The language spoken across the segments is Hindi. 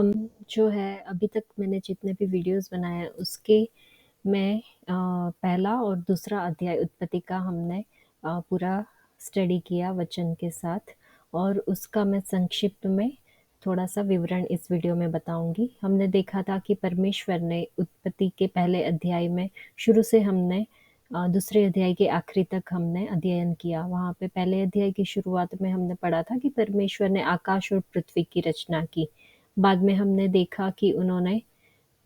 जो है अभी तक मैंने जितने भी वीडियोज़ बनाए हैं उसके में पहला और दूसरा अध्याय उत्पत्ति का हमने पूरा स्टडी किया वचन के साथ और उसका मैं संक्षिप्त में थोड़ा-सा विवरण इस वीडियो में बताऊँगी। हमने देखा था कि परमेश्वर ने उत्पत्ति के पहले अध्याय में शुरू से हमने दूसरे अध्याय के आखिरी तक हमने अध्ययन किया। वहाँ पे पहले अध्याय की शुरुआत में हमने पढ़ा था कि परमेश्वर ने आकाश और पृथ्वी की रचना की। बाद में हमने देखा कि उन्होंने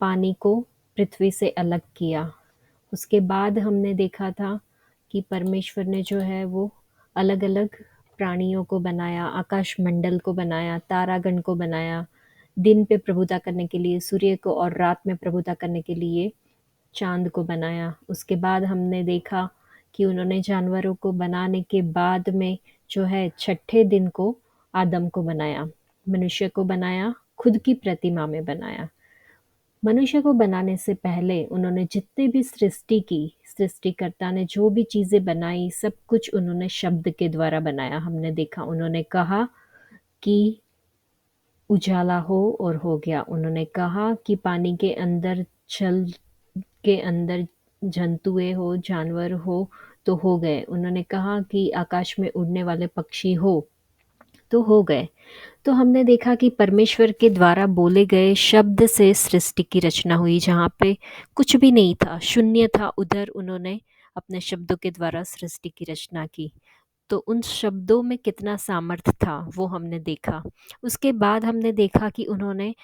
पानी को पृथ्वी से अलग किया। उसके बाद हमने देखा था कि परमेश्वर ने जो है वो अलग-अलग प्राणियों को बनाया, आकाशमंडल को बनाया, तारागण को बनाया, दिन पे प्रभुता करने के लिए सूर्य को और रात में प्रभुता करने के लिए चाँद को बनाया। उसके बाद हमने देखा कि उन्होंने जानवरों को बनाने के बाद में जो है छठे दिन को आदम को बनाया, मनुष्य को बनाया, खुद की प्रतिमा में बनाया। मनुष्य को बनाने से पहले उन्होंने जितने भी सृष्टि की, सृष्टिकर्ता ने जो भी चीज़ें बनाई, सब कुछ उन्होंने शब्द के द्वारा बनाया। हमने देखा उन्होंने कहा कि उजाला हो और हो गया। उन्होंने कहा कि पानी के अंदर जल के अंदर जंतुएँ हो, जानवर हो हो गए। उन्होंने कहा कि आकाश में उड़ने वाले पक्षी तो हो गए। तो हमने देखा कि परमेश्वर के द्वारा बोले गए शब्द से सृष्टि की रचना हुई, जहाँ पे कुछ भी नहीं था, शून्य था, उधर उन्होंने अपने शब्दों के द्वारा सृष्टि की रचना की। तो उन शब्दों में कितना सामर्थ्य था वो हमने देखा। उसके बाद हमने देखा कि उन्होंने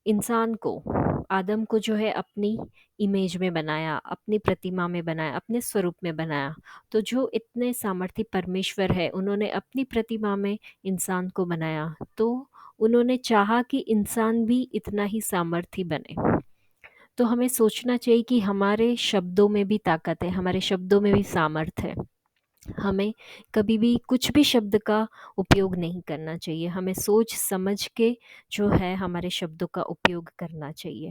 इंसान को, आदम को जो है अपनी इमेज में बनाया, अपनी प्रतिमा में बनाया, अपने स्वरूप में बनाया। तो जो इतने सामर्थी परमेश्वर है, उन्होंने अपनी प्रतिमा में इंसान को बनाया। तो उन्होंने चाहा कि इंसान भी इतना ही सामर्थी बने। तो हमें सोचना चाहिए कि हमारे शब्दों में भी ताकत है, हमारे शब्दों में भी सामर्थ्य है। हमें कभी भी कुछ भी शब्द का उपयोग नहीं करना चाहिए। हमें सोच समझ के जो है हमारे शब्दों का उपयोग करना चाहिए।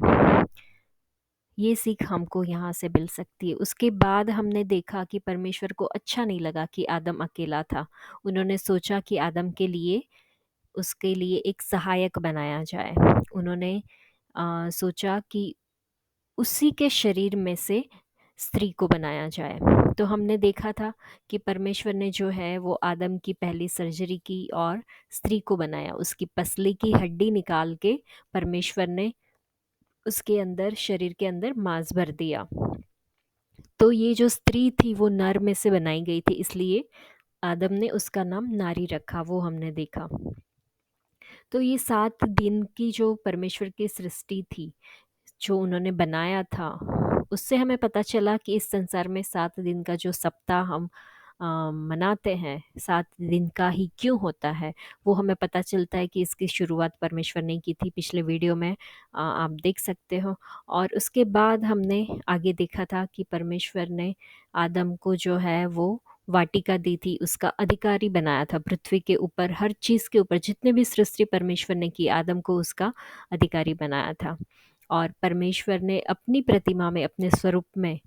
ये सीख हमको यहाँ से मिल सकती है। उसके बाद हमने देखा कि परमेश्वर को अच्छा नहीं लगा कि आदम अकेला था। उन्होंने सोचा कि आदम के लिए, उसके लिए एक सहायक बनाया जाए। उन्होंने सोचा कि उसी के शरीर में से स्त्री को बनाया जाए। तो हमने देखा था कि परमेश्वर ने जो है वो आदम की पहली सर्जरी की और स्त्री को बनाया। उसकी पसली की हड्डी निकाल के परमेश्वर ने उसके अंदर, शरीर के अंदर मांस भर दिया। तो ये जो स्त्री थी वो नर में से बनाई गई थी, इसलिए आदम ने उसका नाम नारी रखा, वो हमने देखा। तो ये 7 दिन की जो परमेश्वर की सृष्टि थी, जो उन्होंने बनाया था, उससे हमें पता चला कि इस संसार में 7 दिन का जो सप्ताह हम मनाते हैं, 7 दिन का ही क्यों होता है, वो हमें पता चलता है कि इसकी शुरुआत परमेश्वर ने की थी। पिछले वीडियो में आप देख सकते हो। और उसके बाद हमने आगे देखा था कि परमेश्वर ने आदम को जो है वो वाटिका दी थी, उसका अधिकारी बनाया था पृथ्वी के ऊपर, हर चीज़ के ऊपर, जितने भी सृष्टि परमेश्वर ने की, आदम को उसका अधिकारी बनाया था। और परमेश्वर ने अपनी प्रतिमा में, अपने स्वरूप में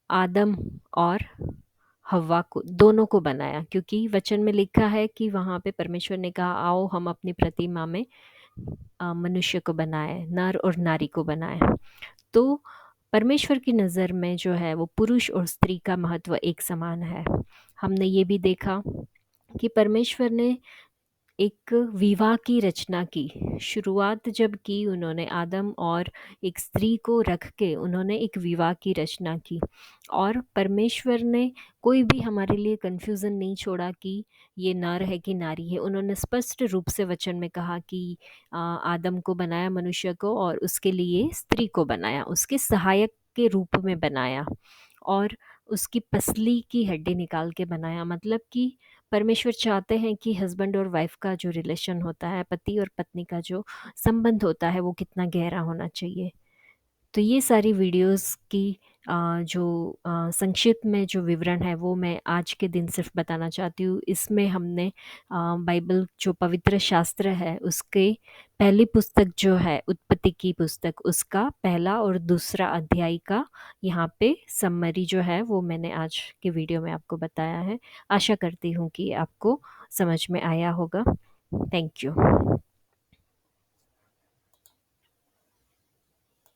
आदम और हव्वा को, दोनों को बनाया, क्योंकि वचन में लिखा है कि वहाँ पे परमेश्वर ने कहा आओ हम अपनी प्रतिमा में मनुष्य को बनाए, नर और नारी को बनाए। तो परमेश्वर की नज़र में जो है वो पुरुष और स्त्री का महत्व एक समान है। हमने ये भी देखा कि परमेश्वर ने एक विवाह की रचना की। शुरुआत जब की उन्होंने आदम और एक स्त्री को रख के उन्होंने एक विवाह की रचना की। और परमेश्वर ने कोई भी हमारे लिए कन्फ्यूज़न नहीं छोड़ा कि ये नर है कि नारी है। उन्होंने स्पष्ट रूप से वचन में कहा कि आदम को बनाया, मनुष्य को, और उसके लिए स्त्री को बनाया, उसके सहायक के रूप में बनाया और उसकी पसली की हड्डी निकाल के बनाया। मतलब कि परमेश्वर चाहते हैं कि हस्बैंड और वाइफ का जो रिलेशन होता है, पति और पत्नी का जो संबंध होता है, वो कितना गहरा होना चाहिए। तो ये सारी वीडियोस की जो संक्षिप्त में जो विवरण है वो मैं आज के दिन सिर्फ बताना चाहती हूँ। इसमें हमने बाइबल, जो पवित्र शास्त्र है, उसके पहली पुस्तक जो है उत्पत्ति की पुस्तक, उसका पहला और दूसरा अध्याय का यहाँ पे समरी जो है वो मैंने आज के वीडियो में आपको बताया है। आशा करती हूँ कि आपको समझ में आया होगा। Thank you.